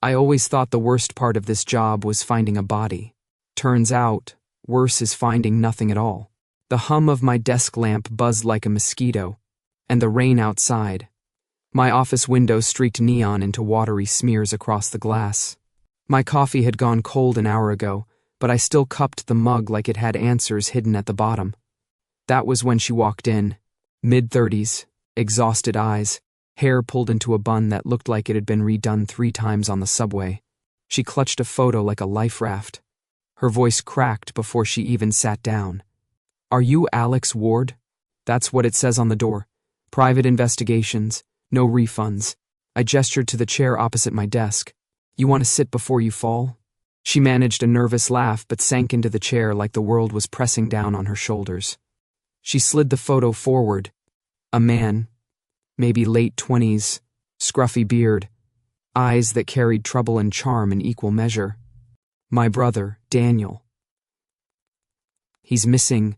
I always thought the worst part of this job was finding a body. Turns out, worse is finding nothing at all. The hum of my desk lamp buzzed like a mosquito, and the rain outside. My office window streaked neon into watery smears across the glass. My coffee had gone cold an hour ago, but I still cupped the mug like it had answers hidden at the bottom. That was when she walked in, mid-30s, exhausted eyes, hair pulled into a bun that looked like it had been redone 3 times on the subway. She clutched a photo like a life raft. Her voice cracked before she even sat down. "Are you Alex Ward?" "That's what it says on the door. Private investigations, no refunds." I gestured to the chair opposite my desk. "You want to sit before you fall?" She managed a nervous laugh but sank into the chair like the world was pressing down on her shoulders. She slid the photo forward. A man, maybe late 20s, scruffy beard, eyes that carried trouble and charm in equal measure. My brother, Daniel. "He's missing."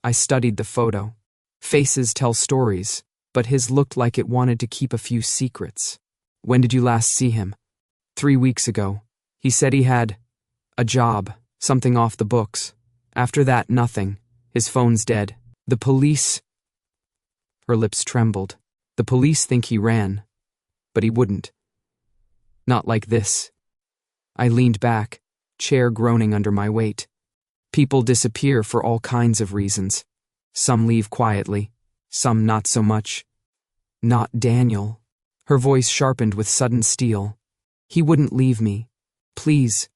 I studied the photo. Faces tell stories, but his looked like it wanted to keep a few secrets. "When did you last see him?" 3 weeks ago. He said he had a job, something off the books. After that, nothing. His phone's dead. The police..." Her lips trembled. "The police think he ran. But he wouldn't. Not like this." I leaned back, chair groaning under my weight. People disappear for all kinds of reasons. Some leave quietly, some not so much. Not Daniel. Her voice sharpened with sudden steel. "He wouldn't leave me. Please.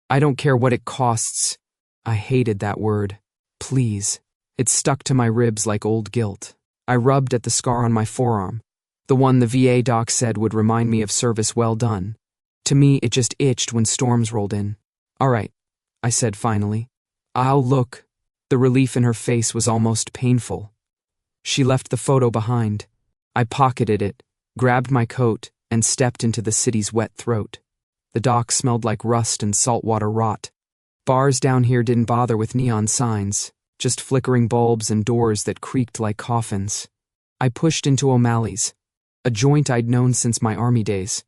I don't care what it costs." I hated that word. Please. It stuck to my ribs like old guilt. I rubbed at the scar on my forearm, the one the VA doc said would remind me of service well done. To me, it just itched when storms rolled in. "All right," I said finally. "I'll look." The relief in her face was almost painful. She left the photo behind. I pocketed it, grabbed my coat, and stepped into the city's wet throat. The dock smelled like rust and saltwater rot. Bars down here didn't bother with neon signs, just flickering bulbs and doors that creaked like coffins. I pushed into O'Malley's, a joint I'd known since my army days.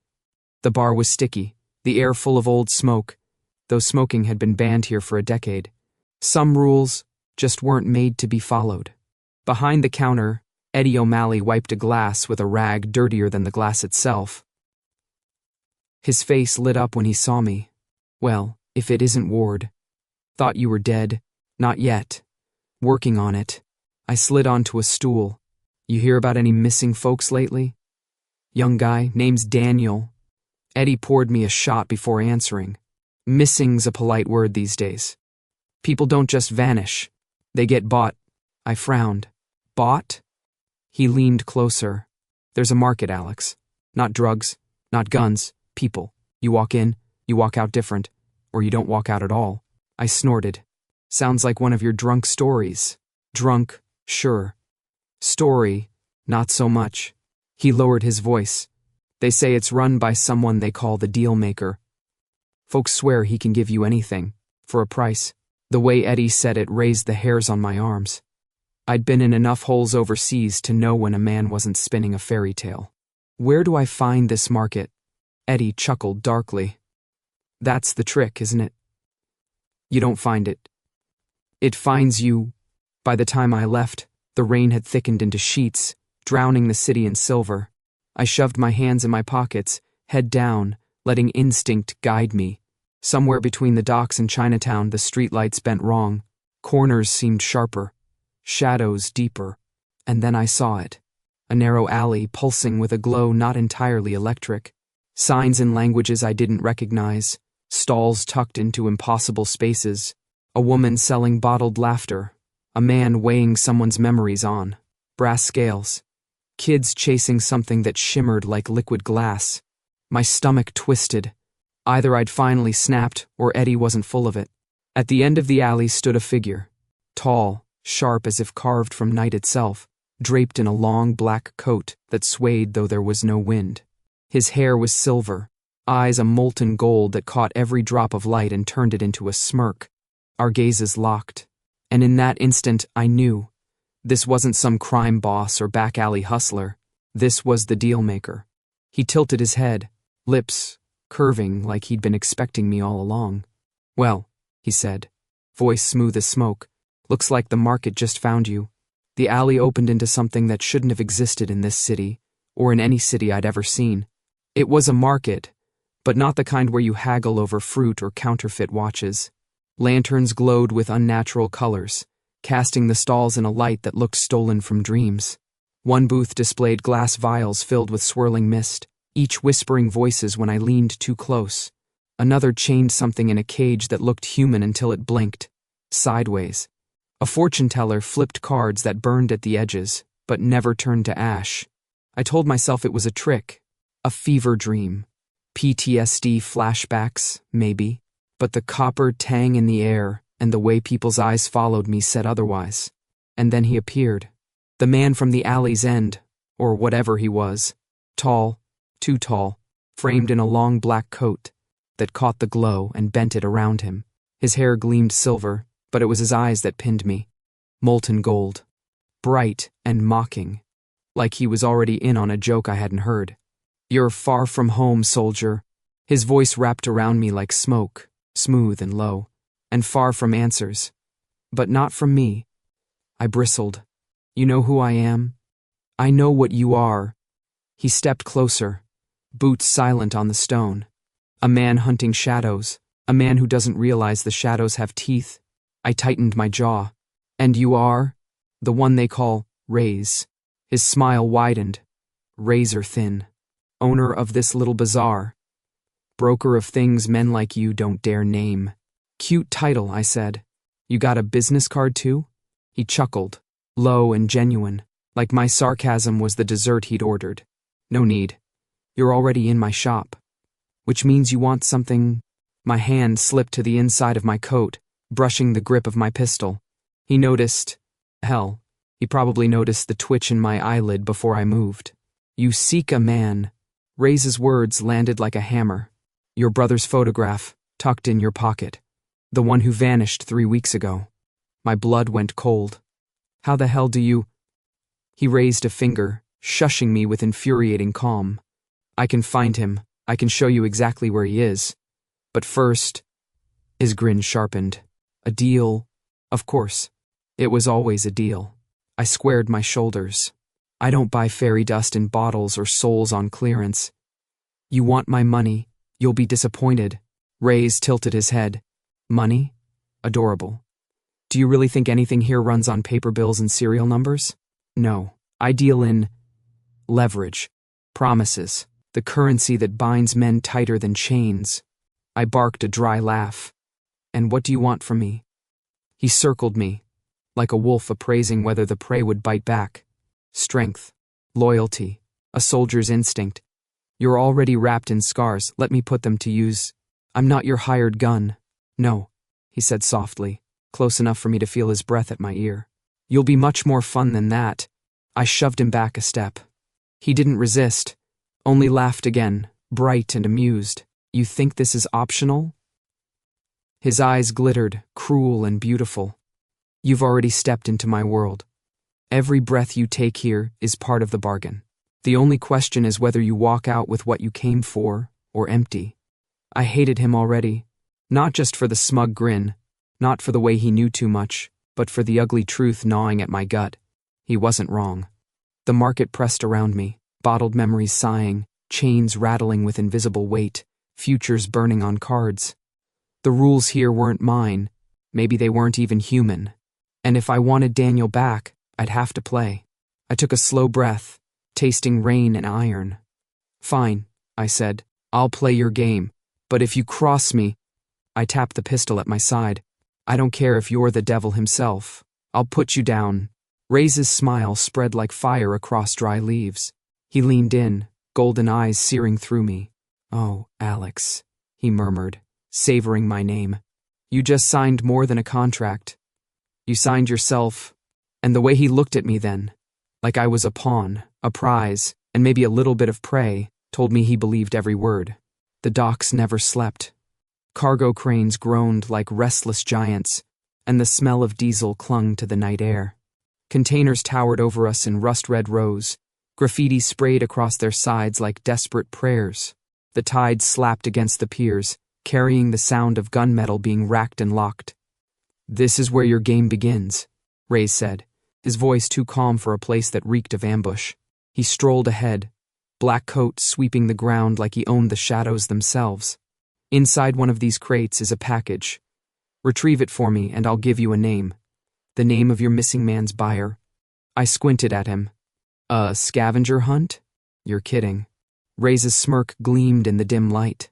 The bar was sticky, the air full of old smoke, though smoking had been banned here for a decade. Some rules just weren't made to be followed. Behind the counter, Eddie O'Malley wiped a glass with a rag dirtier than the glass itself. His face lit up when he saw me. "Well, if it isn't Ward. Thought you were dead. Not yet. Working on it." I slid onto a stool. "You hear about any missing folks lately?" "Young guy, name's Daniel." Eddie poured me a shot before answering. Missing's a polite word these days. People don't just vanish. They get bought. I frowned. "Bought?" He leaned closer. "There's a market, Alex. Not drugs, not guns, people. You walk in, you walk out different, or you don't walk out at all." I snorted. "Sounds like one of your drunk stories." "Drunk, sure. Story, not so much." He lowered his voice. "They say it's run by someone they call the deal maker. Folks swear he can give you anything, for a price." The way Eddie said it raised the hairs on my arms. I'd been in enough holes overseas to know when a man wasn't spinning a fairy tale. "Where do I find this market?" Eddie chuckled darkly. "That's the trick, isn't it? You don't find it. It finds you." By the time I left, the rain had thickened into sheets, drowning the city in silver. I shoved my hands in my pockets, head down, letting instinct guide me. Somewhere between the docks and Chinatown, the streetlights bent wrong. Corners seemed sharper, shadows deeper. And then I saw it. A narrow alley pulsing with a glow not entirely electric. Signs in languages I didn't recognize. Stalls tucked into impossible spaces. A woman selling bottled laughter. A man weighing someone's memories on. Brass scales. Kids chasing something that shimmered like liquid glass. My stomach twisted. Either I'd finally snapped, or Eddie wasn't full of it. At the end of the alley stood a figure. Tall, sharp as if carved from night itself, draped in a long black coat that swayed though there was no wind. His hair was silver, eyes a molten gold that caught every drop of light and turned it into a smirk. Our gazes locked. And in that instant, I knew. This wasn't some crime boss or back alley hustler. This was the deal maker. He tilted his head, lips curving like he'd been expecting me all along. "Well," he said, voice smooth as smoke, "looks like the market just found you." The alley opened into something that shouldn't have existed in this city, or in any city I'd ever seen. It was a market, but not the kind where you haggle over fruit or counterfeit watches. Lanterns glowed with unnatural colors, casting the stalls in a light that looked stolen from dreams. One booth displayed glass vials filled with swirling mist, each whispering voices when I leaned too close. Another chained something in a cage that looked human until it blinked, sideways. A fortune teller flipped cards that burned at the edges, but never turned to ash. I told myself it was a trick, a fever dream. PTSD flashbacks, maybe. But the copper tang in the air and the way people's eyes followed me said otherwise. And then he appeared. The man from the alley's end, or whatever he was. Tall, too tall, framed in a long black coat that caught the glow and bent it around him. His hair gleamed silver, but it was his eyes that pinned me. Molten gold. Bright and mocking. Like he was already in on a joke I hadn't heard. "You're far from home, soldier." His voice wrapped around me like smoke, smooth and low, and far from answers. But not from me. I bristled. "You know who I am? I know what you are." He stepped closer, boots silent on the stone. A man hunting shadows, a man who doesn't realize the shadows have teeth. I tightened my jaw. "And you are?" "The one they call Raze." His smile widened, razor thin. "Owner of this little bazaar. Broker of things men like you don't dare name." "Cute title," I said. "You got a business card too?" He chuckled, low and genuine, like my sarcasm was the dessert he'd ordered. "No need. You're already in my shop." "Which means you want something—" My hand slipped to the inside of my coat, brushing the grip of my pistol. He noticed. Hell, he probably noticed the twitch in my eyelid before I moved. "You seek a man." Raze's words landed like a hammer. "Your brother's photograph, tucked in your pocket. The one who vanished 3 weeks ago." My blood went cold. "How the hell do you—" He raised a finger, shushing me with infuriating calm. "I can find him. I can show you exactly where he is. But first—" His grin sharpened. "A deal?" Of course. It was always a deal. I squared my shoulders. "I don't buy fairy dust in bottles or souls on clearance." "You want my money? You'll be disappointed." Raze tilted his head. "Money? Adorable. Do you really think anything here runs on paper bills and serial numbers? No. I deal in leverage, promises, the currency that binds men tighter than chains." I barked a dry laugh. "And what do you want from me?" He circled me, like a wolf appraising whether the prey would bite back. "Strength, loyalty, a soldier's instinct. You're already wrapped in scars, let me put them to use. I'm not your hired gun." "No," he said softly, close enough for me to feel his breath at my ear. "You'll be much more fun than that." I shoved him back a step. He didn't resist, only laughed again, bright and amused. "You think this is optional?" His eyes glittered, cruel and beautiful. "You've already stepped into my world. Every breath you take here is part of the bargain. The only question is whether you walk out with what you came for, or empty." I hated him already, not just for the smug grin, not for the way he knew too much, but for the ugly truth gnawing at my gut. He wasn't wrong. The market pressed around me, bottled memories sighing, chains rattling with invisible weight, futures burning on cards. The rules here weren't mine, maybe they weren't even human, and if I wanted Daniel back, I'd have to play. I took a slow breath, tasting rain and iron. "Fine," I said, "I'll play your game, but if you cross me—" I tapped the pistol at my side. "I don't care if you're the devil himself. I'll put you down." Raze's smile spread like fire across dry leaves. He leaned in, golden eyes searing through me. "Oh, Alex," he murmured, savoring my name. "You just signed more than a contract. You signed yourself." And the way he looked at me then, like I was a pawn, a prize, and maybe a little bit of prey, told me he believed every word. The docks never slept. Cargo cranes groaned like restless giants, and the smell of diesel clung to the night air. Containers towered over us in rust-red rows, graffiti sprayed across their sides like desperate prayers. The tide slapped against the piers, carrying the sound of gunmetal being racked and locked. "This is where your game begins," Raze said, his voice too calm for a place that reeked of ambush. He strolled ahead, black coat sweeping the ground like he owned the shadows themselves. "Inside one of these crates is a package. Retrieve it for me and I'll give you a name. The name of your missing man's buyer." I squinted at him. "A scavenger hunt? You're kidding." Raze's smirk gleamed in the dim light.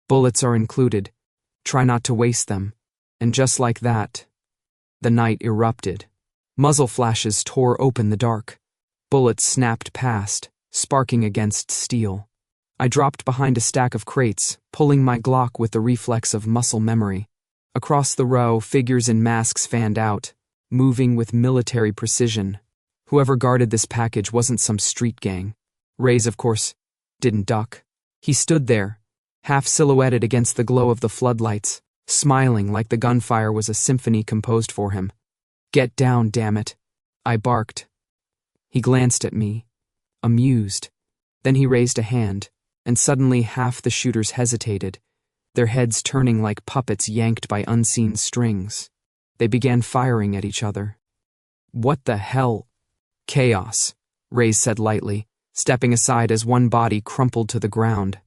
"Bullets are included. Try not to waste them." And just like that, the night erupted. Muzzle flashes tore open the dark. Bullets snapped past, sparking against steel. I dropped behind a stack of crates, pulling my Glock with the reflex of muscle memory. Across the row, figures in masks fanned out, moving with military precision. Whoever guarded this package wasn't some street gang. Raze, of course, didn't duck. He stood there, half silhouetted against the glow of the floodlights, smiling like the gunfire was a symphony composed for him. "Get down, damn it," I barked. He glanced at me, amused. Then he raised a hand, and suddenly half the shooters hesitated, their heads turning like puppets yanked by unseen strings. They began firing at each other. "What the hell?" "Chaos," Raze said lightly, stepping aside as one body crumpled to the ground.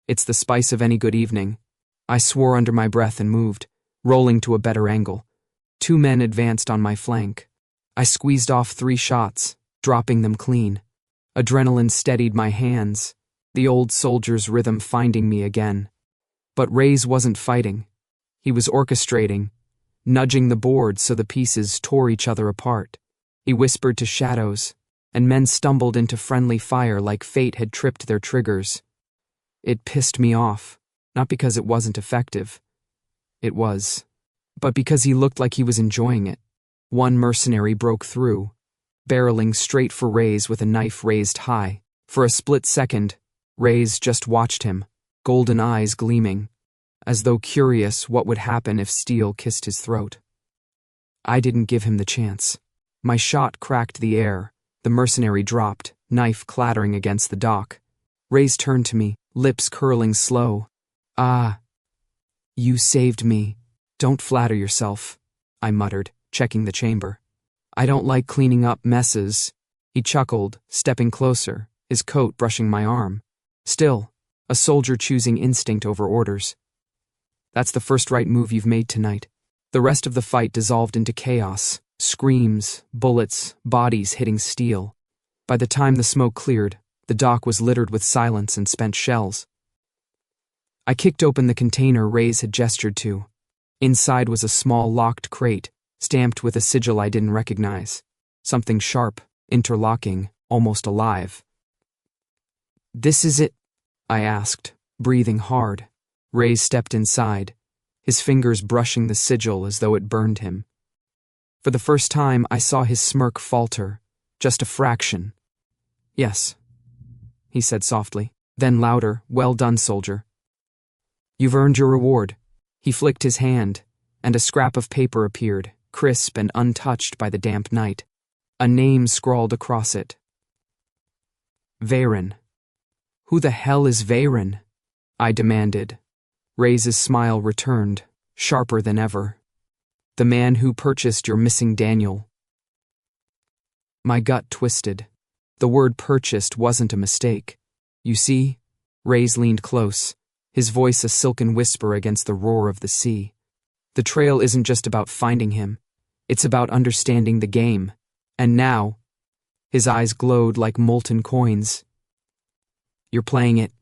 "It's the spice of any good evening." I swore under my breath and moved, rolling to a better angle. 2 men advanced on my flank. I squeezed off 3 shots, dropping them clean. Adrenaline steadied my hands, the old soldier's rhythm finding me again. But Raze wasn't fighting. He was orchestrating, nudging the board so the pieces tore each other apart. He whispered to shadows, and men stumbled into friendly fire like fate had tripped their triggers. It pissed me off, not because it wasn't effective. It was. But because he looked like he was enjoying it. One mercenary broke through, barreling straight for Raze with a knife raised high. For a split second, Raze just watched him, golden eyes gleaming, as though curious what would happen if steel kissed his throat. I didn't give him the chance. My shot cracked the air, the mercenary dropped, knife clattering against the dock. Raze turned to me, lips curling slow. "Ah, you saved me. Don't flatter yourself," I muttered, checking the chamber. "I don't like cleaning up messes." He chuckled, stepping closer, his coat brushing my arm. "Still, a soldier choosing instinct over orders. That's the first right move you've made tonight." The rest of the fight dissolved into chaos, screams, bullets, bodies hitting steel. By the time the smoke cleared, the dock was littered with silence and spent shells. I kicked open the container Raze had gestured to. Inside was a small locked crate, stamped with a sigil I didn't recognize. Something sharp, interlocking, almost alive. "This is it?" I asked, breathing hard. Raze stepped inside, his fingers brushing the sigil as though it burned him. For the first time, I saw his smirk falter, just a fraction. "Yes," he said softly, then louder, "Well done, soldier. You've earned your reward." He flicked his hand, and a scrap of paper appeared, crisp and untouched by the damp night. A name scrawled across it. Veyron. "Who the hell is Veyron?" I demanded. Raze's smile returned, sharper than ever. "The man who purchased your missing Daniel." My gut twisted. The word purchased wasn't a mistake. "You see?" Raze leaned close, his voice a silken whisper against the roar of the sea. "The trail isn't just about finding him. It's about understanding the game. And now," his eyes glowed like molten coins, "you're playing it."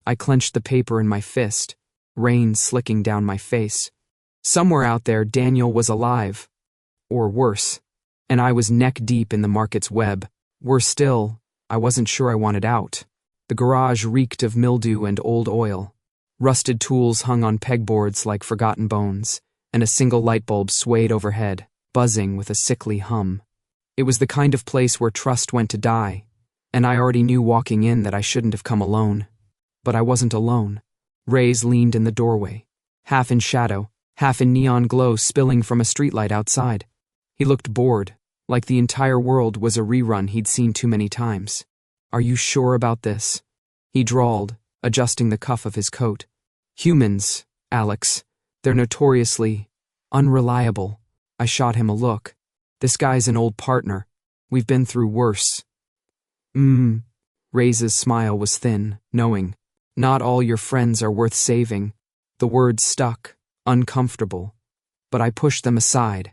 I clenched the paper in my fist, rain slicking down my face. Somewhere out there, Daniel was alive. Or worse. And I was neck deep in the market's web. Worse still, I wasn't sure I wanted out. The garage reeked of mildew and old oil. Rusted tools hung on pegboards like forgotten bones, and a single light bulb swayed overhead, buzzing with a sickly hum. It was the kind of place where trust went to die, and I already knew walking in that I shouldn't have come alone. But I wasn't alone. Raze leaned in the doorway, half in shadow, half in neon glow spilling from a streetlight outside. He looked bored, like the entire world was a rerun he'd seen too many times. "Are you sure about this?" he drawled, adjusting the cuff of his coat. Humans, Alex, they're notoriously unreliable. I shot him a look. This guy's an old partner. We've been through worse. Raze's smile was thin, knowing. Not all your friends are worth saving. The words stuck, uncomfortable. But I pushed them aside.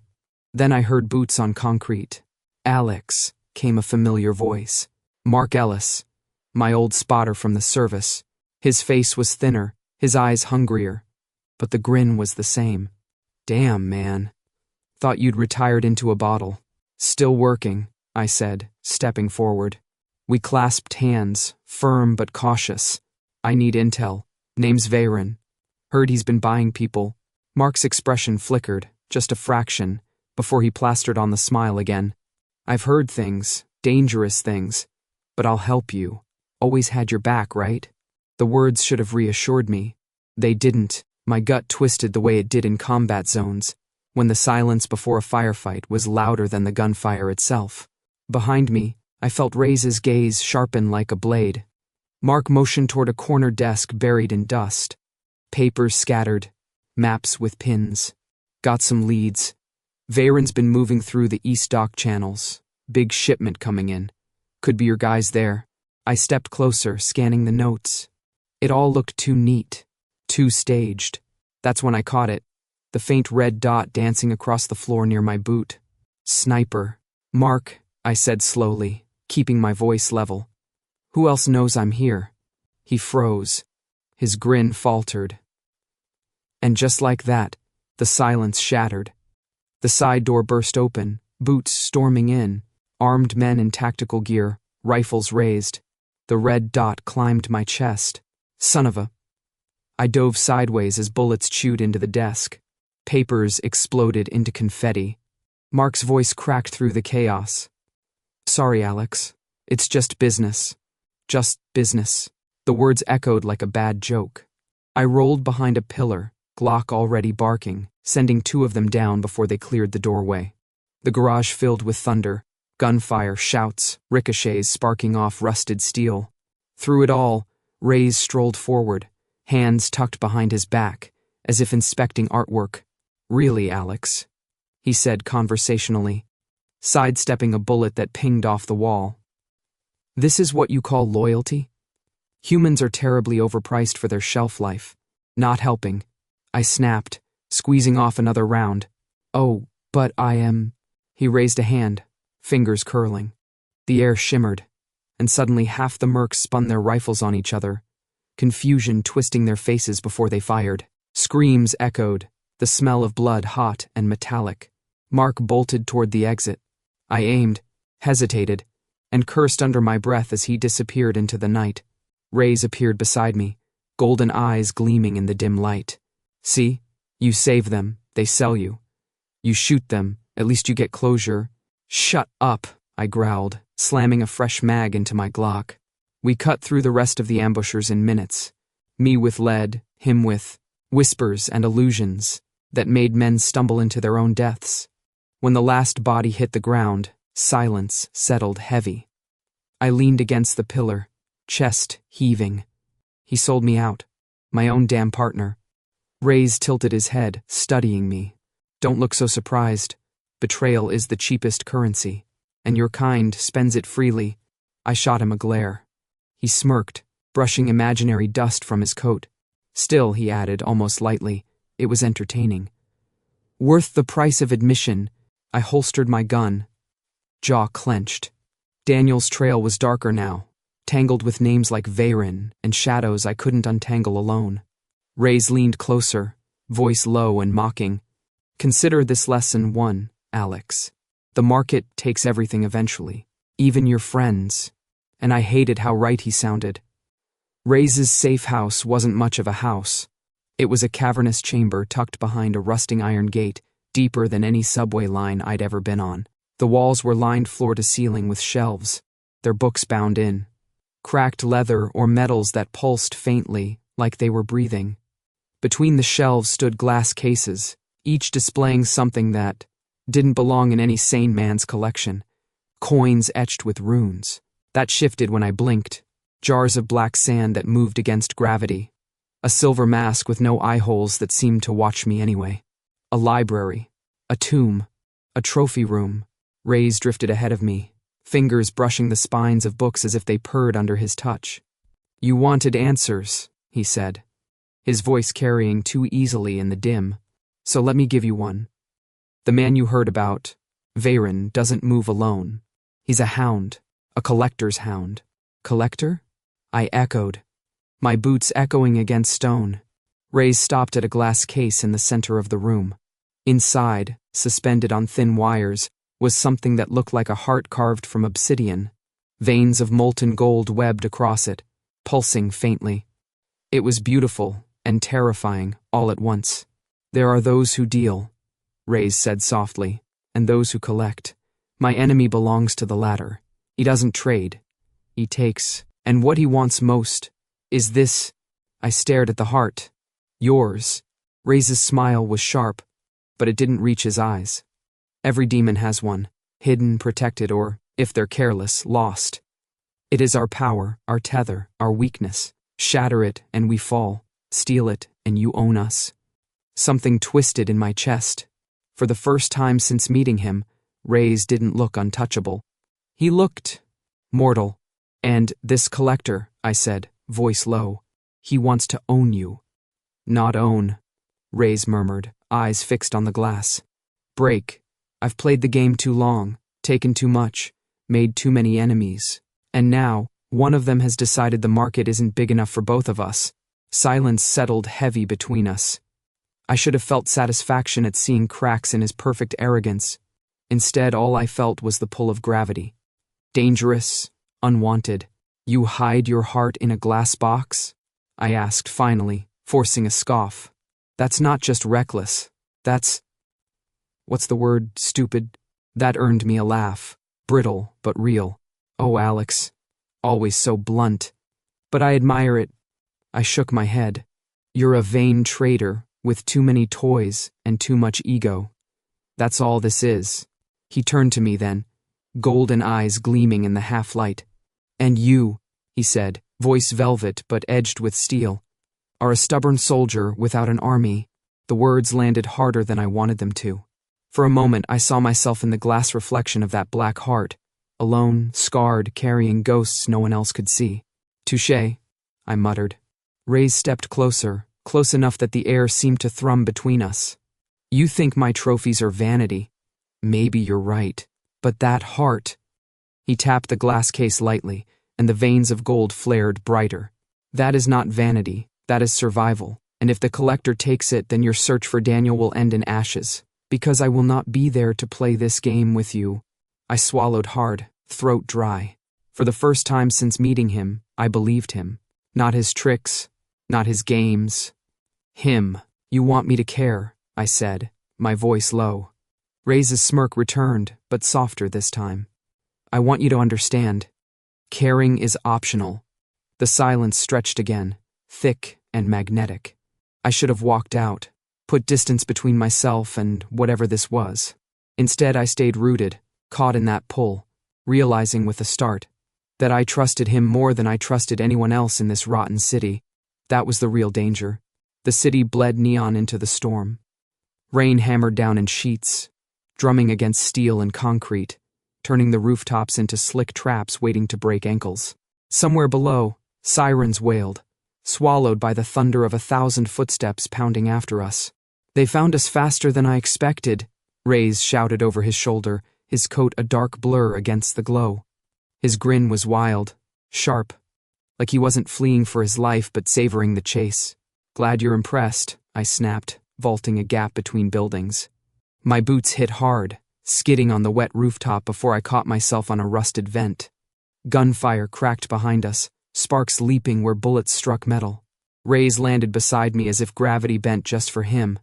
Then I heard boots on concrete. Alex, came a familiar voice. Mark Ellis, my old spotter from the service. His face was thinner, his eyes hungrier. But the grin was the same. Damn, man. Thought you'd retired into a bottle. Still working, I said, stepping forward. We clasped hands, firm but cautious. I need intel. Name's Veyron. Heard he's been buying people. Mark's expression flickered, just a fraction, before he plastered on the smile again. I've heard things, dangerous things. But I'll help you. Always had your back, right? The words should have reassured me. They didn't. My gut twisted the way it did in combat zones, when the silence before a firefight was louder than the gunfire itself. Behind me, I felt Raze's gaze sharpen like a blade. Mark motioned toward a corner desk buried in dust. Papers scattered, maps with pins. Got some leads. Veyron's been moving through the East Dock channels. Big shipment coming in. Could be your guys there. I stepped closer, scanning the notes. It all looked too neat, too staged. That's when I caught it. The faint red dot dancing across the floor near my boot. Sniper. Mark, I said slowly, keeping my voice level. Who else knows I'm here? He froze. His grin faltered. And just like that, the silence shattered. The side door burst open, boots storming in, armed men in tactical gear, rifles raised. The red dot climbed my chest. Son of a... I dove sideways as bullets chewed into the desk. Papers exploded into confetti. Mark's voice cracked through the chaos. Sorry, Alex. It's just business. Just business. The words echoed like a bad joke. I rolled behind a pillar, Glock already barking, sending two of them down before they cleared the doorway. The garage filled with thunder, gunfire, shouts, ricochets sparking off rusted steel. Through it all, Raze strolled forward, hands tucked behind his back, as if inspecting artwork. Really, Alex? He said conversationally, sidestepping a bullet that pinged off the wall. This is what you call loyalty? Humans are terribly overpriced for their shelf life. Not helping. I snapped, squeezing off another round. Oh, but I am... He raised a hand, fingers curling. The air shimmered, and suddenly half the mercs spun their rifles on each other, confusion twisting their faces before they fired. Screams echoed, the smell of blood hot and metallic. Mark bolted toward the exit. I aimed, hesitated, and cursed under my breath as he disappeared into the night. Raze appeared beside me, golden eyes gleaming in the dim light. See? You save them, they sell you. You shoot them, at least you get closure. Shut up, I growled, slamming a fresh mag into my Glock. We cut through the rest of the ambushers in minutes. Me with lead, him with whispers and illusions that made men stumble into their own deaths. When the last body hit the ground, silence settled heavy. I leaned against the pillar, chest heaving. He sold me out, my own damn partner. Raze tilted his head, studying me. Don't look so surprised. Betrayal is the cheapest currency, and your kind spends it freely. I shot him a glare. He smirked, brushing imaginary dust from his coat. Still, he added, almost lightly, it was entertaining. Worth the price of admission. I holstered my gun. Jaw clenched. Daniel's trail was darker now, tangled with names like Veyron and shadows I couldn't untangle alone. Raze leaned closer, voice low and mocking. Consider this lesson one, Alex. The market takes everything eventually, even your friends. And I hated how right he sounded. Raze's safe house wasn't much of a house. It was a cavernous chamber tucked behind a rusting iron gate, deeper than any subway line I'd ever been on. The walls were lined floor to ceiling with shelves, their books bound in. Cracked leather or metals that pulsed faintly, like they were breathing. Between the shelves stood glass cases, each displaying something that didn't belong in any sane man's collection. Coins etched with runes. That shifted when I blinked. jars of black sand that moved against gravity, a silver mask with no eye holes that seemed to watch me anyway, a library, a tomb, a trophy room. Raze drifted ahead of me, fingers brushing the spines of books as if they purred under his touch. You wanted answers, he said, his voice carrying too easily in the dim. So let me give you one. The man you heard about, Veyron, doesn't move alone. He's a hound, a collector's hound. Collector? I echoed, my boots echoing against stone. Raze stopped at a glass case in the center of the room. Inside, suspended on thin wires, was something that looked like a heart carved from obsidian, veins of molten gold webbed across it, pulsing faintly. It was beautiful and terrifying all at once. There are those who deal, Raze said softly, and those who collect. My enemy belongs to the latter. He doesn't trade. He takes, and what he wants most is this. I stared at the heart. Yours. Raze's smile was sharp, but it didn't reach his eyes. Every demon has one, hidden, protected, or, if they're careless, lost. It is our power, our tether, our weakness. Shatter it, and we fall. Steal it, and you own us. Something twisted in my chest. For the first time since meeting him, Raze didn't look untouchable. He looked mortal. And this collector, I said, voice low, he wants to own you. Not own, Raze murmured, eyes fixed on the glass. Break. I've played the game too long, taken too much, made too many enemies. And now, one of them has decided the market isn't big enough for both of us. Silence settled heavy between us. I should have felt satisfaction at seeing cracks in his perfect arrogance. Instead, all I felt was the pull of gravity. Dangerous, unwanted. You hide your heart in a glass box? I asked finally, forcing a scoff. That's not just reckless. That's... What's the word? Stupid? That earned me a laugh. Brittle, but real. Oh, Alex. Always so blunt. But I admire it. I shook my head. You're a vain traitor, with too many toys and too much ego. That's all this is. He turned to me then, golden eyes gleaming in the half-light. And you, he said, voice velvet but edged with steel, are a stubborn soldier without an army. The words landed harder than I wanted them to. For a moment I saw myself in the glass reflection of that black heart, alone, scarred, carrying ghosts no one else could see. Touché, I muttered. Raze stepped closer, close enough that the air seemed to thrum between us. You think my trophies are vanity. Maybe you're right. But that heart... He tapped the glass case lightly, and the veins of gold flared brighter. That is not vanity, that is survival, and if the collector takes it, then your search for Daniel will end in ashes, because I will not be there to play this game with you. I swallowed hard, throat dry. For the first time since meeting him, I believed him. Not his tricks, not his games. Him. You want me to care, I said, my voice low. Raze's smirk returned, but softer this time. I want you to understand. Caring is optional. The silence stretched again, thick and magnetic. I should have walked out, put distance between myself and whatever this was. Instead, I stayed rooted, caught in that pull, realizing with a start that I trusted him more than I trusted anyone else in this rotten city. That was the real danger. The city bled neon into the storm. Rain hammered down in sheets, drumming against steel and concrete, turning the rooftops into slick traps waiting to break ankles. Somewhere below, sirens wailed, swallowed by the thunder of 1,000 footsteps pounding after us. They found us faster than I expected, Raze shouted over his shoulder, his coat a dark blur against the glow. His grin was wild, sharp, like he wasn't fleeing for his life but savoring the chase. Glad you're impressed, I snapped, vaulting a gap between buildings. My boots hit hard, skidding on the wet rooftop before I caught myself on a rusted vent. Gunfire cracked behind us, sparks leaping where bullets struck metal. Raze landed beside me as if gravity bent just for him.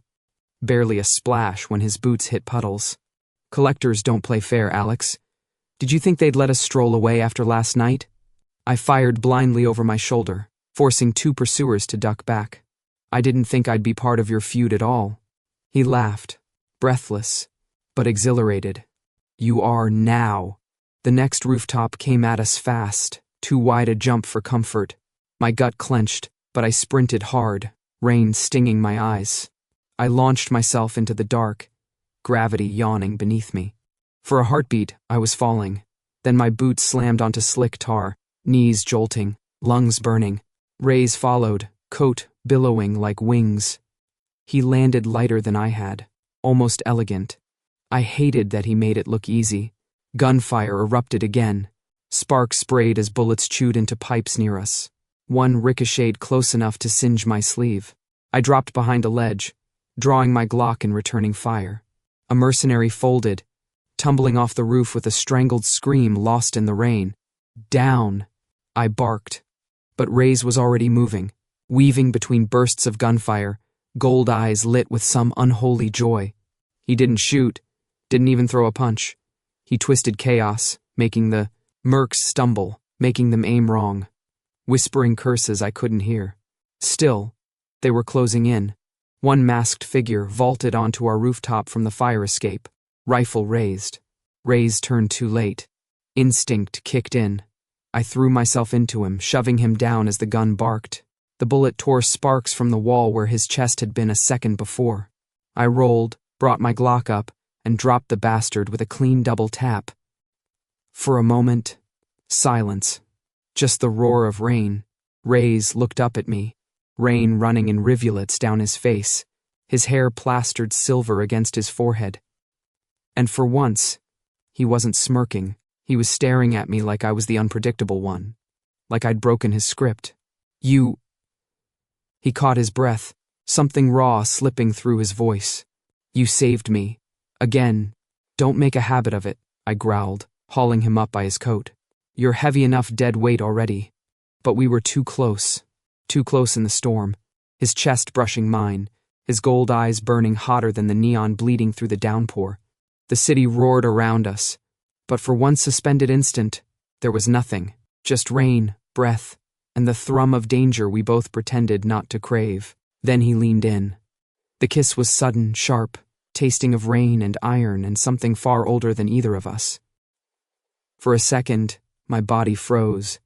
Barely a splash when his boots hit puddles. Collectors don't play fair, Alex. Did you think they'd let us stroll away after last night? I fired blindly over my shoulder, forcing 2 pursuers to duck back. I didn't think I'd be part of your feud at all. He laughed, breathless, but exhilarated. You are now. The next rooftop came at us fast, too wide a jump for comfort. My gut clenched, but I sprinted hard, rain stinging my eyes. I launched myself into the dark, gravity yawning beneath me. For a heartbeat, I was falling. Then my boots slammed onto slick tar, knees jolting, lungs burning. Raze followed, coat billowing like wings. He landed lighter than I had, almost elegant. I hated that he made it look easy. Gunfire erupted again. Sparks sprayed as bullets chewed into pipes near us. One ricocheted close enough to singe my sleeve. I dropped behind a ledge, drawing my Glock and returning fire. A mercenary folded, tumbling off the roof with a strangled scream lost in the rain. Down, I barked. But Raze was already moving, weaving between bursts of gunfire, gold eyes lit with some unholy joy. He didn't shoot, didn't even throw a punch. He twisted chaos, making the mercs stumble, making them aim wrong, whispering curses I couldn't hear. Still, they were closing in. One masked figure vaulted onto our rooftop from the fire escape, rifle raised. Raze turned too late. Instinct kicked in. I threw myself into him, shoving him down as the gun barked. The bullet tore sparks from the wall where his chest had been a second before. I rolled, brought my Glock up, and dropped the bastard with a clean double tap. For a moment, silence. Just the roar of rain. Raze looked up at me, rain running in rivulets down his face, his hair plastered silver against his forehead. And for once, he wasn't smirking. He was staring at me like I was the unpredictable one, like I'd broken his script. You... He caught his breath, something raw slipping through his voice. You saved me. Again. Don't make a habit of it, I growled, hauling him up by his coat. You're heavy enough dead weight already. But we were too close in the storm, his chest brushing mine, his gold eyes burning hotter than the neon bleeding through the downpour. The city roared around us, but for one suspended instant, there was nothing, just rain, breath, and the thrum of danger we both pretended not to crave. Then he leaned in. The kiss was sudden, sharp, tasting of rain and iron and something far older than either of us. For a second, my body froze,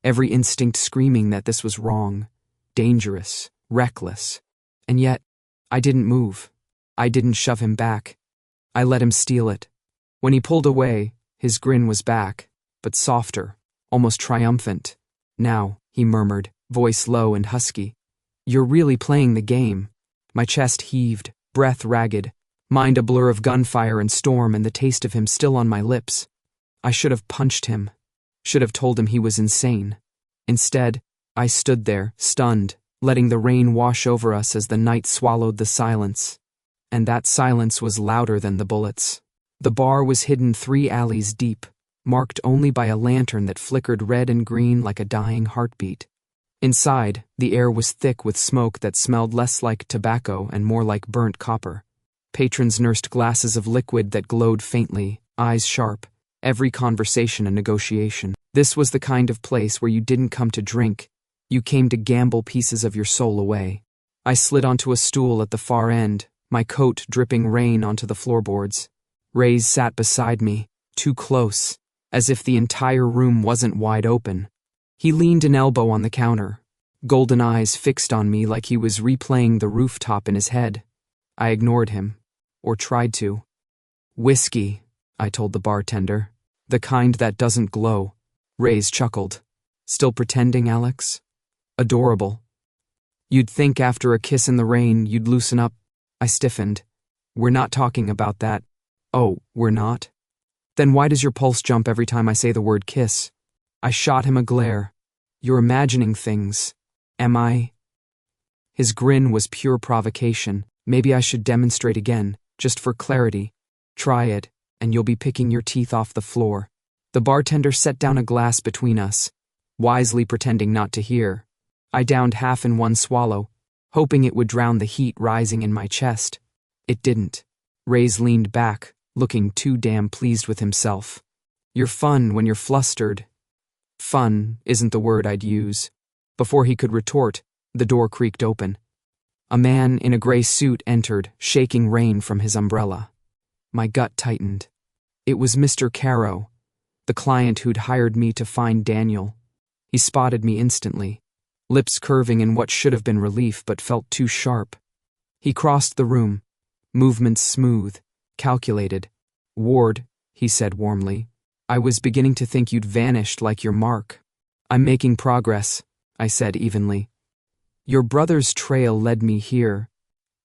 every instinct screaming that this was wrong, dangerous, reckless. And yet, I didn't move. I didn't shove him back. I let him steal it. When he pulled away, his grin was back, but softer, almost triumphant. Now, he murmured, voice low and husky. You're really playing the game. My chest heaved, breath ragged, mind a blur of gunfire and storm and the taste of him still on my lips. I should have punched him. Should have told him he was insane. Instead, I stood there, stunned, letting the rain wash over us as the night swallowed the silence. And that silence was louder than the bullets. The bar was hidden 3 alleys deep, marked only by a lantern that flickered red and green like a dying heartbeat. Inside, the air was thick with smoke that smelled less like tobacco and more like burnt copper. Patrons nursed glasses of liquid that glowed faintly, eyes sharp, every conversation a negotiation. This was the kind of place where you didn't come to drink, you came to gamble pieces of your soul away. I slid onto a stool at the far end, my coat dripping rain onto the floorboards. Raze sat beside me, too close, as if the entire room wasn't wide open. He leaned an elbow on the counter, golden eyes fixed on me like he was replaying the rooftop in his head. I ignored him, or tried to. Whiskey, I told the bartender. The kind that doesn't glow. Raze chuckled. Still pretending, Alex? Adorable. You'd think after a kiss in the rain you'd loosen up. I stiffened. We're not talking about that. Oh, we're not? Then why does your pulse jump every time I say the word kiss? I shot him a glare. You're imagining things. Am I? His grin was pure provocation. Maybe I should demonstrate again, just for clarity. Try it, and you'll be picking your teeth off the floor. The bartender set down a glass between us, wisely pretending not to hear. I downed half in one swallow, hoping it would drown the heat rising in my chest. It didn't. Raze leaned back, looking too damn pleased with himself. You're fun when you're flustered. Fun isn't the word I'd use. Before he could retort, the door creaked open. A man in a gray suit entered, shaking rain from his umbrella. My gut tightened. It was Mr. Caro, the client who'd hired me to find Daniel. He spotted me instantly, lips curving in what should have been relief but felt too sharp. He crossed the room, movements smooth, calculated. "Ward," he said warmly, "I was beginning to think you'd vanished like your mark." "I'm making progress," I said evenly. "Your brother's trail led me here."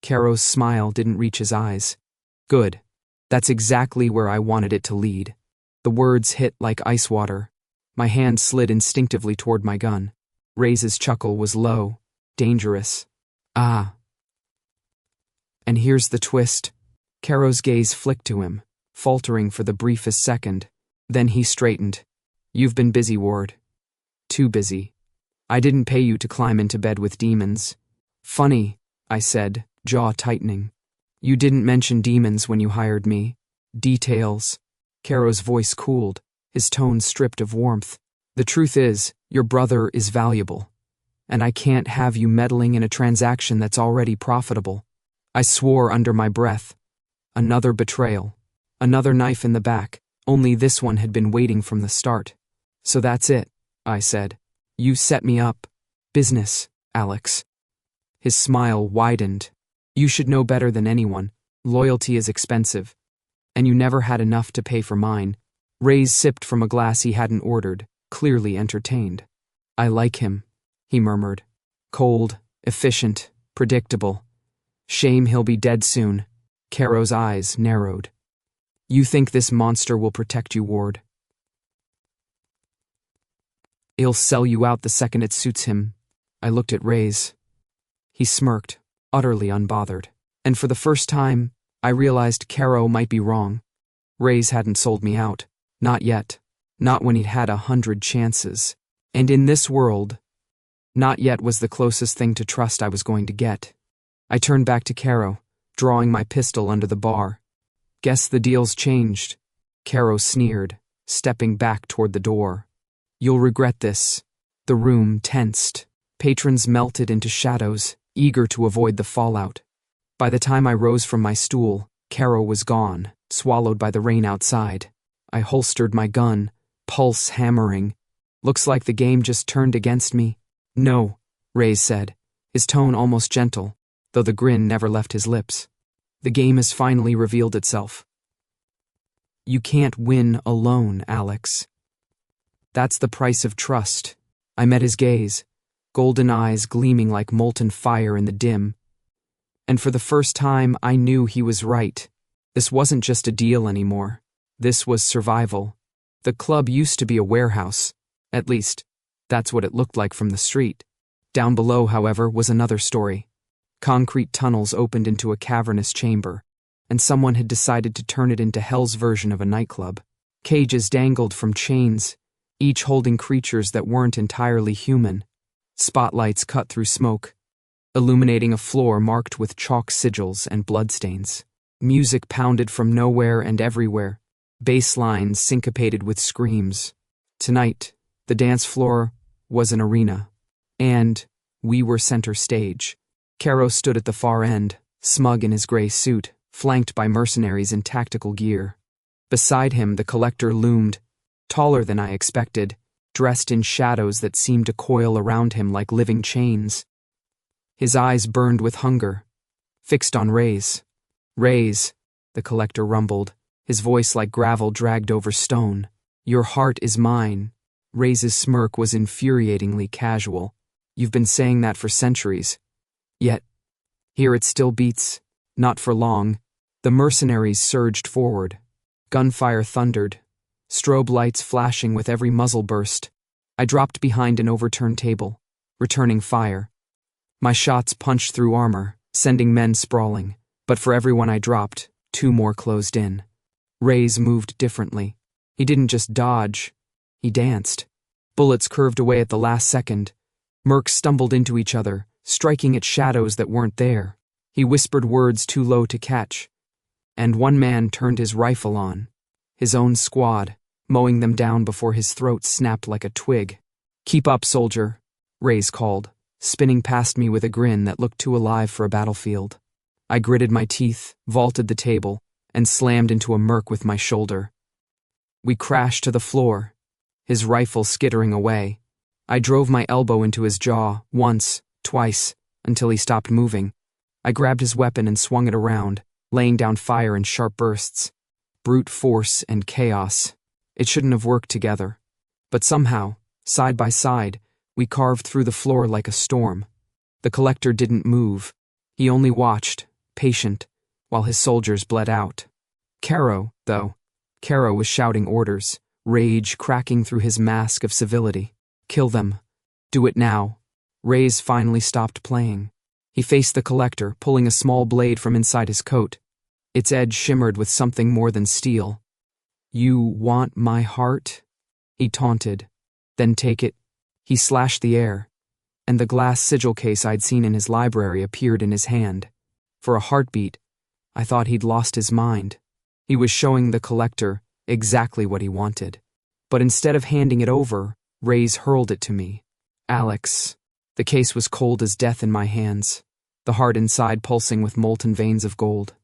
Caro's smile didn't reach his eyes. "Good. That's exactly where I wanted it to lead." The words hit like ice water. My hand slid instinctively toward my gun. Raze's chuckle was low, dangerous. "Ah." And here's the twist. Caro's gaze flicked to him, faltering for the briefest second. Then he straightened. "You've been busy, Ward. Too busy. I didn't pay you to climb into bed with demons." "Funny," I said, jaw tightening. "You didn't mention demons when you hired me." "Details." Caro's voice cooled, his tone stripped of warmth. "The truth is, your brother is valuable, and I can't have you meddling in a transaction that's already profitable." I swore under my breath. Another betrayal. Another knife in the back, only this one had been waiting from the start. "So that's it," I said. "You set me up. Business, Alex." His smile widened. "You should know better than anyone. Loyalty is expensive. And you never had enough to pay for mine." Raze sipped from a glass he hadn't ordered, clearly entertained. "I like him," he murmured. "Cold, efficient, predictable. Shame he'll be dead soon." Caro's eyes narrowed. "You think this monster will protect you, Ward?" "He'll sell you out the second it suits him." I looked at Raze. He smirked, utterly unbothered. And for the first time, I realized Caro might be wrong. Raze hadn't sold me out. Not yet. Not when he'd had 100 chances. And in this world, not yet was the closest thing to trust I was going to get. I turned back to Caro, drawing my pistol under the bar. "Guess the deal's changed." Caro sneered, stepping back toward the door. "You'll regret this." The room tensed. Patrons melted into shadows, eager to avoid the fallout. By the time I rose from my stool, Caro was gone, swallowed by the rain outside. I holstered my gun, pulse hammering. "Looks like the game just turned against me." "No," Raze said, his tone almost gentle, though the grin never left his lips. "The game has finally revealed itself. You can't win alone, Alex. That's the price of trust." I met his gaze, golden eyes gleaming like molten fire in the dim. And for the first time, I knew he was right. This wasn't just a deal anymore. This was survival. The club used to be a warehouse. At least, that's what it looked like from the street. Down below, however, was another story. Concrete tunnels opened into a cavernous chamber, and someone had decided to turn it into hell's version of a nightclub. Cages dangled from chains, each holding creatures that weren't entirely human. Spotlights cut through smoke, illuminating a floor marked with chalk sigils and bloodstains. Music pounded from nowhere and everywhere, bass lines syncopated with screams. Tonight, the dance floor was an arena, and we were center stage. Caro stood at the far end, smug in his gray suit, flanked by mercenaries in tactical gear. Beside him, the collector loomed, taller than I expected, dressed in shadows that seemed to coil around him like living chains. His eyes burned with hunger, fixed on Raze. "Raze," the collector rumbled, his voice like gravel dragged over stone. "Your heart is mine." Raze's smirk was infuriatingly casual. "You've been saying that for centuries. Yet, here it still beats." Not for long. The mercenaries surged forward. Gunfire thundered, strobe lights flashing with every muzzle burst. I dropped behind an overturned table, returning fire. My shots punched through armor, sending men sprawling, but for every one I dropped, 2 more closed in. Raze moved differently. He didn't just dodge, he danced. Bullets curved away at the last second. Mercs stumbled into each other, striking at shadows that weren't there. He whispered words too low to catch. And one man turned his rifle on. His own squad, mowing them down before his throat snapped like a twig. "Keep up, soldier," Raze called, spinning past me with a grin that looked too alive for a battlefield. I gritted my teeth, vaulted the table, and slammed into a merc with my shoulder. We crashed to the floor, his rifle skittering away. I drove my elbow into his jaw, once, twice, until he stopped moving. I grabbed his weapon and swung it around, laying down fire in sharp bursts. Brute force and chaos. It shouldn't have worked together. But somehow, side by side, we carved through the floor like a storm. The collector didn't move. He only watched, patient, while his soldiers bled out. Caro was shouting orders, rage cracking through his mask of civility. Kill them. Do it now. Raze finally stopped playing. He faced the collector, pulling a small blade from inside his coat. Its edge shimmered with something more than steel. You want my heart? He taunted. Then take it. He slashed the air, and the glass sigil case I'd seen in his library appeared in his hand. For a heartbeat, I thought he'd lost his mind. He was showing the collector exactly what he wanted. But instead of handing it over, Raze hurled it to me. Alex. The case was cold as death in my hands, the heart inside pulsing with molten veins of gold.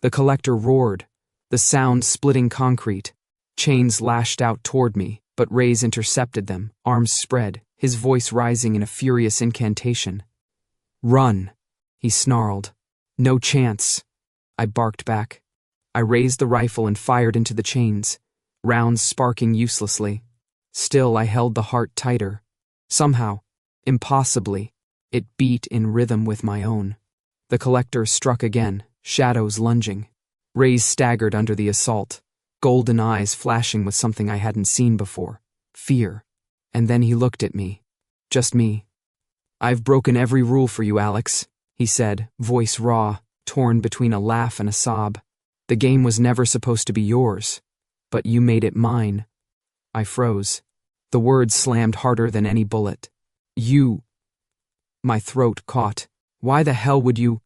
The collector roared, the sound splitting concrete. Chains lashed out toward me, but Raze intercepted them, arms spread, his voice rising in a furious incantation. Run, he snarled. No chance. I barked back. I raised the rifle and fired into the chains, rounds sparking uselessly. Still, I held the heart tighter. Somehow, impossibly, it beat in rhythm with my own. The collector struck again, shadows lunging. Raze staggered under the assault, golden eyes flashing with something I hadn't seen before, fear. And then he looked at me. Just me. I've broken every rule for you, Alex, he said, voice raw, torn between a laugh and a sob. The game was never supposed to be yours, but you made it mine. I froze. The words slammed harder than any bullet. You. My throat caught. Why the hell would you?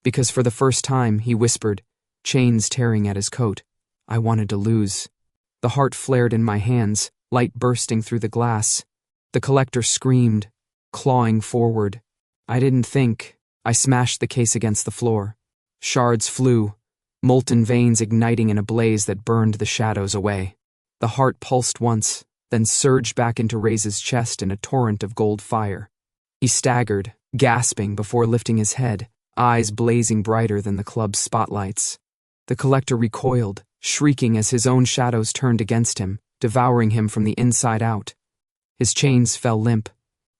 Because for the first time, he whispered, chains tearing at his coat. I wanted to lose. The heart flared in my hands, light bursting through the glass. The collector screamed, clawing forward. I didn't think. I smashed the case against the floor. Shards flew, molten veins igniting in a blaze that burned the shadows away. The heart pulsed once, then surged back into Raze's chest in a torrent of gold fire. He staggered, gasping before lifting his head, eyes blazing brighter than the club's spotlights. The collector recoiled, shrieking as his own shadows turned against him, devouring him from the inside out. His chains fell limp.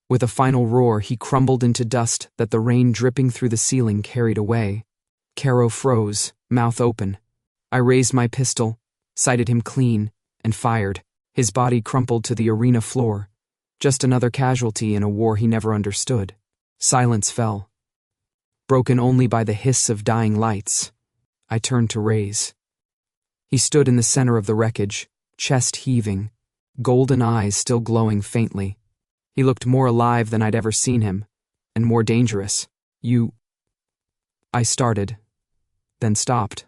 With a final roar, he crumbled into dust that the rain dripping through the ceiling carried away. Caro froze, mouth open. I raised my pistol, sighted him clean, and fired. His body crumpled to the arena floor. Just another casualty in a war he never understood. Silence fell, broken only by the hiss of dying lights. I turned to Raze. He stood in the center of the wreckage, chest heaving, golden eyes still glowing faintly. He looked more alive than I'd ever seen him, and more dangerous. You... I started, then stopped.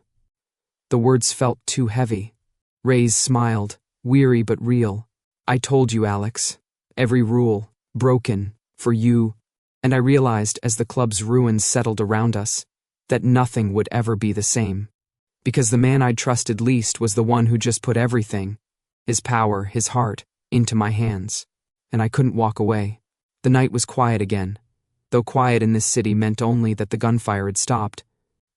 The words felt too heavy. Raze smiled, weary but real. I told you, Alex. Every rule, broken, for you. And I realized as the club's ruins settled around us, that nothing would ever be the same. Because the man I'd trusted least was the one who just put everything, his power, his heart, into my hands. And I couldn't walk away. The night was quiet again, though quiet in this city meant only that the gunfire had stopped.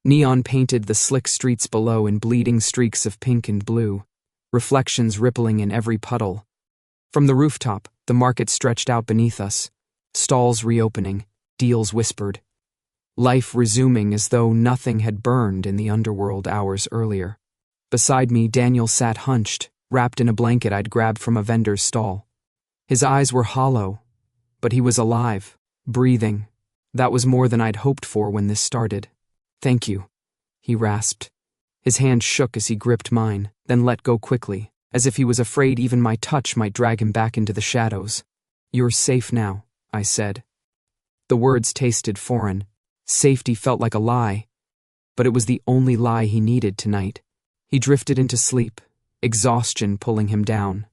Neon painted the slick streets below in bleeding streaks of pink and blue, reflections rippling in every puddle. From the rooftop, the market stretched out beneath us, stalls reopening, deals whispered. Life resuming as though nothing had burned in the underworld hours earlier. Beside me, Daniel sat hunched, wrapped in a blanket I'd grabbed from a vendor's stall. His eyes were hollow, but he was alive, breathing. That was more than I'd hoped for when this started. Thank you, he rasped. His hand shook as he gripped mine, then let go quickly, as if he was afraid even my touch might drag him back into the shadows. You're safe now, I said. The words tasted foreign. Safety felt like a lie, but it was the only lie he needed tonight. He drifted into sleep, exhaustion pulling him down.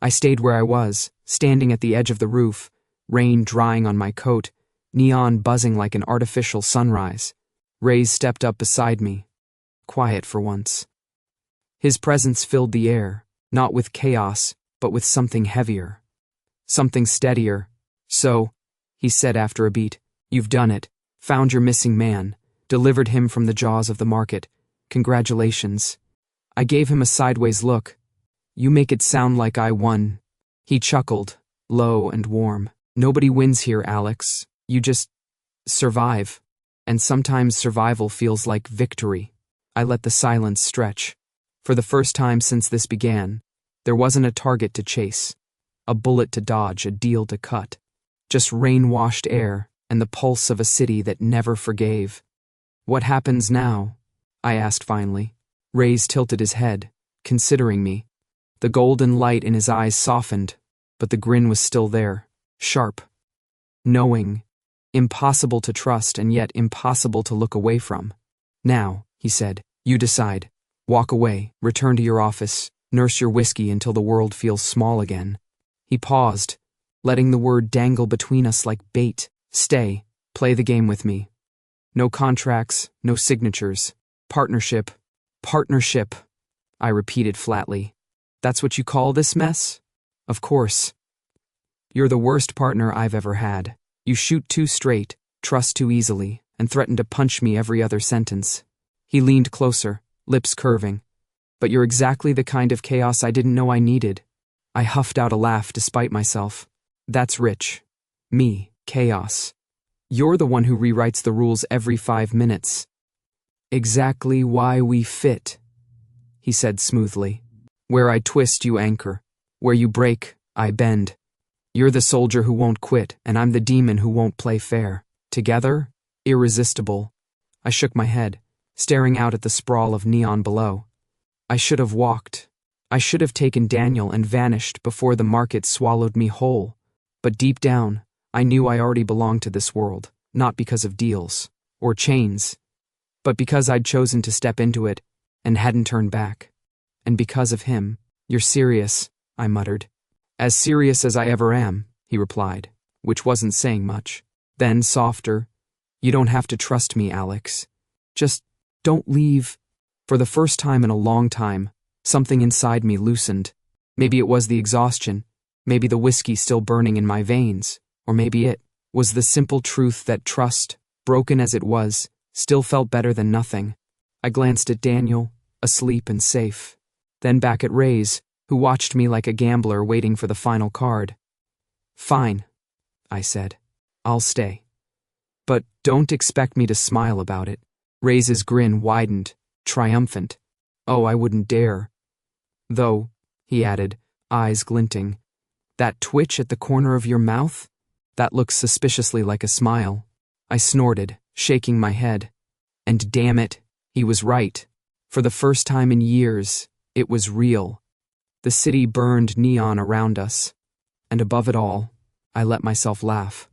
I stayed where I was, standing at the edge of the roof, rain drying on my coat, neon buzzing like an artificial sunrise. Raze stepped up beside me, quiet for once. His presence filled the air, not with chaos, but with something heavier. Something steadier. So, he said after a beat, you've done it. Found your missing man. Delivered him from the jaws of the market. Congratulations. I gave him a sideways look. You make it sound like I won. He chuckled, low and warm. Nobody wins here, Alex. You just survive. And sometimes survival feels like victory. I let the silence stretch. For the first time since this began, there wasn't a target to chase, a bullet to dodge, a deal to cut. Just rain-washed air and the pulse of a city that never forgave. What happens now? I asked finally. Raze tilted his head, considering me. The golden light in his eyes softened, but the grin was still there, sharp, knowing, impossible to trust and yet impossible to look away from. Now, he said, you decide. Walk away, return to your office, nurse your whiskey until the world feels small again. He paused, letting the word dangle between us like bait. Stay, play the game with me. No contracts, no signatures. Partnership, partnership, I repeated flatly. That's what you call this mess? Of course. You're the worst partner I've ever had. You shoot too straight, trust too easily, and threaten to punch me every other sentence. He leaned closer, lips curving. But you're exactly the kind of chaos I didn't know I needed. I huffed out a laugh despite myself. That's rich. Me, chaos. You're the one who rewrites the rules every 5 minutes. Exactly why we fit, he said smoothly. Where I twist, you anchor. Where you break, I bend. You're the soldier who won't quit, and I'm the demon who won't play fair. Together, irresistible. I shook my head, staring out at the sprawl of neon below. I should have walked. I should have taken Daniel and vanished before the market swallowed me whole. But deep down, I knew I already belonged to this world, not because of deals or chains, but because I'd chosen to step into it and hadn't turned back. And because of him. You're serious, I muttered. As serious as I ever am, he replied, which wasn't saying much. Then, softer, you don't have to trust me, Alex. Just don't leave. For the first time in a long time, something inside me loosened. Maybe it was the exhaustion, maybe the whiskey still burning in my veins, or maybe it was the simple truth that trust, broken as it was, still felt better than nothing. I glanced at Daniel, asleep and safe, then back at Raze, who watched me like a gambler waiting for the final card. Fine, I said. I'll stay. But don't expect me to smile about it. Raze's grin widened, triumphant. Oh, I wouldn't dare. Though, he added, eyes glinting, that twitch at the corner of your mouth? That looks suspiciously like a smile. I snorted, shaking my head. And damn it, he was right. For the first time in years, it was real. The city burned neon around us. And above it all, I let myself laugh.